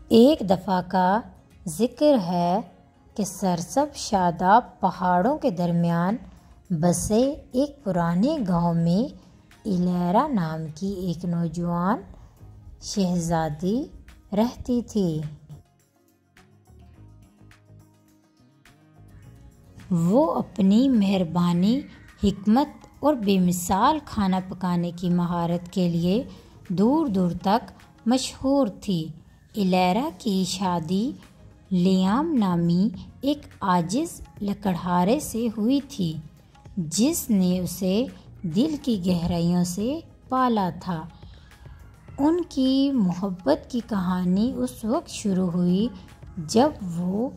ایک دفعہ کا ذکر ہے کہ سرسبز شاداب پہاڑوں کے درمیان بسے ایک پرانے گاؤں میں الیرا نام کی ایک نوجوان شہزادی رہتی تھی۔ وہ اپنی مہربانی، حکمت اور بے مثال کھانا پکانے کی مہارت کے لیے دور دور تک مشہور تھی۔ الیرا کی شادی لیام نامی ایک عاجز لکڑہارے سے ہوئی تھی جس نے اسے دل کی گہرائیوں سے پالا تھا۔ ان کی محبت کی کہانی اس وقت شروع ہوئی جب وہ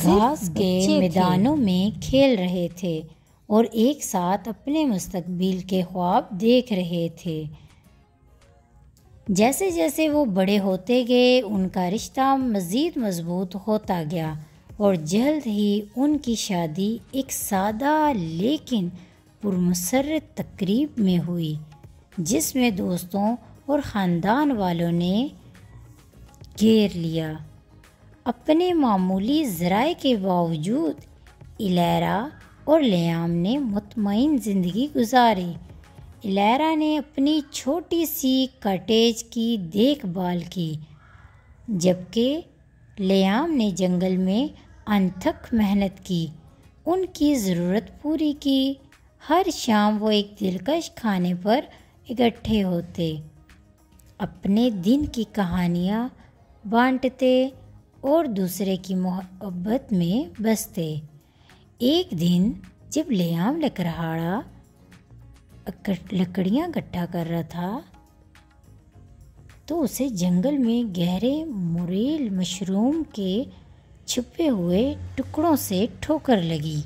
گھاس کے میدانوں میں کھیل رہے تھے اور ایک ساتھ اپنے مستقبل کے خواب دیکھ رہے تھے۔ جیسے جیسے وہ بڑے ہوتے گئے ان کا رشتہ مزید مضبوط ہوتا گیا اور جلد ہی ان کی شادی ایک سادہ لیکن پرمسرت تقریب میں ہوئی جس میں دوستوں اور خاندان والوں نے گھیر لیا۔ اپنے معمولی ذرائع کے باوجود الیرا اور لیام نے مطمئن زندگی گزاری۔ الیرا نے اپنی چھوٹی سی کاٹیج کی دیکھ بھال کی جبکہ لیام نے جنگل میں انتھک محنت کی، ان کی ضرورت پوری کی۔ ہر شام وہ ایک دلکش کھانے پر اکٹھے ہوتے، اپنے دن کی کہانیاں بانٹتے اور دوسرے کی محبت میں بستے۔ ایک دن جب لیام لکڑیاں اکٹھا کر رہا تھا تو اسے جنگل میں گہرے موریل مشروم کے چھپے ہوئے ٹکڑوں سے ٹھوکر لگی۔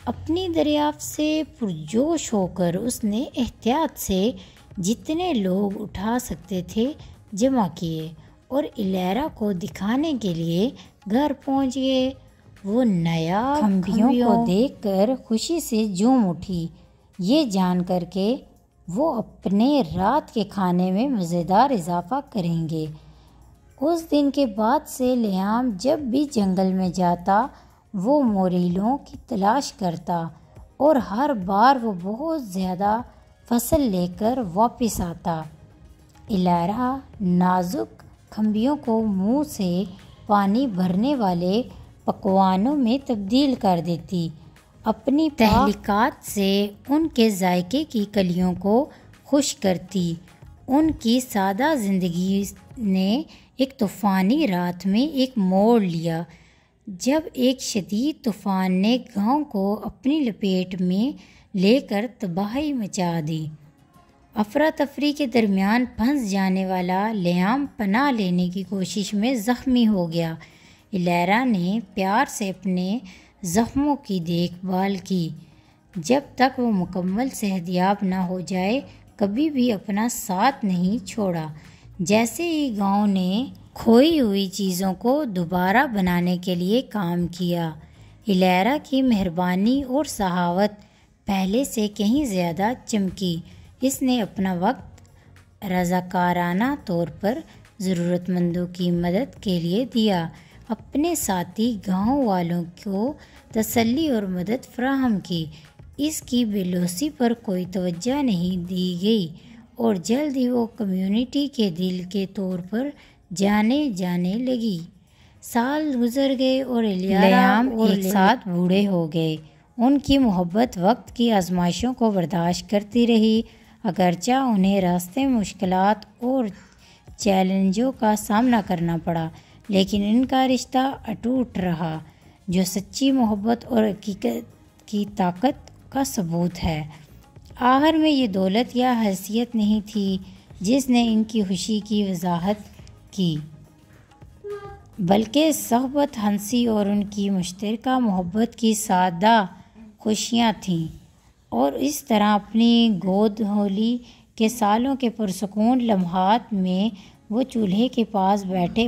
اپنی دریافت سے پرجوش ہو کر اس نے احتیاط سے جتنے لوگ اٹھا سکتے تھے جمع کیے اور الیرا کو دکھانے کے لیے گھر پہنچ گئے۔ وہ نایاب کھمبیوں کو دیکھ کر خوشی سے جھوم اٹھی، یہ جان کر کہ وہ اپنے رات کے کھانے میں مزیدار اضافہ کریں گے۔ اس دن کے بعد سے لیام جب بھی جنگل میں جاتا وہ موریلوں کی تلاش کرتا اور ہر بار وہ بہت زیادہ فصل لے کر واپس آتا۔ الیرا نازک کھمبیوں کو منہ سے پانی بھرنے والے پکوانوں میں تبدیل کر دیتی، اپنی تحقیقات سے ان کے ذائقے کی کلیوں کو خوش کرتی۔ ان کی سادہ زندگی نے ایک طوفانی رات میں ایک موڑ لیا جب ایک شدید طوفان نے گاؤں کو اپنی لپیٹ میں لے کر تباہی مچا دی۔ افراتفری کے درمیان پھنس جانے والا لیام پناہ لینے کی کوشش میں زخمی ہو گیا۔ الیرا نے پیار سے اپنے زخموں کی دیکھ بھال کی جب تک وہ مکمل صحت یاب نہ ہو جائے، کبھی بھی اپنا ساتھ نہیں چھوڑا۔ جیسے ہی گاؤں نے کھوئی ہوئی چیزوں کو دوبارہ بنانے کے لیے کام کیا، الیرا کی مہربانی اور سخاوت پہلے سے کہیں زیادہ چمکی۔ اس نے اپنا وقت رضاکارانہ طور پر ضرورت مندوں کی مدد کے لیے دیا، اپنے ساتھی گاؤں والوں کو تسلی اور مدد فراہم کی۔ اس کی بے لوثی پر کوئی توجہ نہیں دی گئی اور جلد ہی وہ کمیونٹی کے دل کے طور پر جانے لگی۔ سال گزر گئے اور لیام ایک ساتھ بوڑھے ہو گئے۔ ان کی محبت وقت کی آزمائشوں کو برداشت کرتی رہی، اگرچہ انہیں راستے میں مشکلات اور چیلنجوں کا سامنا کرنا پڑا، لیکن ان کا رشتہ اٹوٹ رہا، جو سچی محبت اور حقیقت کی طاقت کا ثبوت ہے۔ آخر میں یہ دولت یا حیثیت نہیں تھی جس نے ان کی خوشی کی وضاحت کی، بلکہ صحبت، ہنسی اور ان کی مشترکہ محبت کی سادہ خوشیاں تھیں۔ اور اس طرح اپنی گود ہولی کے سالوں کے پرسکون لمحات میں وہ چولہے کے پاس بیٹھے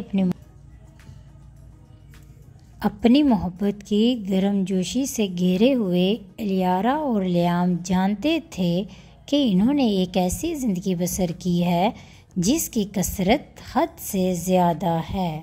اپنی محبت کی گرم جوشی سے گھیرے ہوئے الیرا اور لیام جانتے تھے کہ انہوں نے ایک ایسی زندگی بسر کی ہے جس کی کثرت حد سے زیادہ ہے۔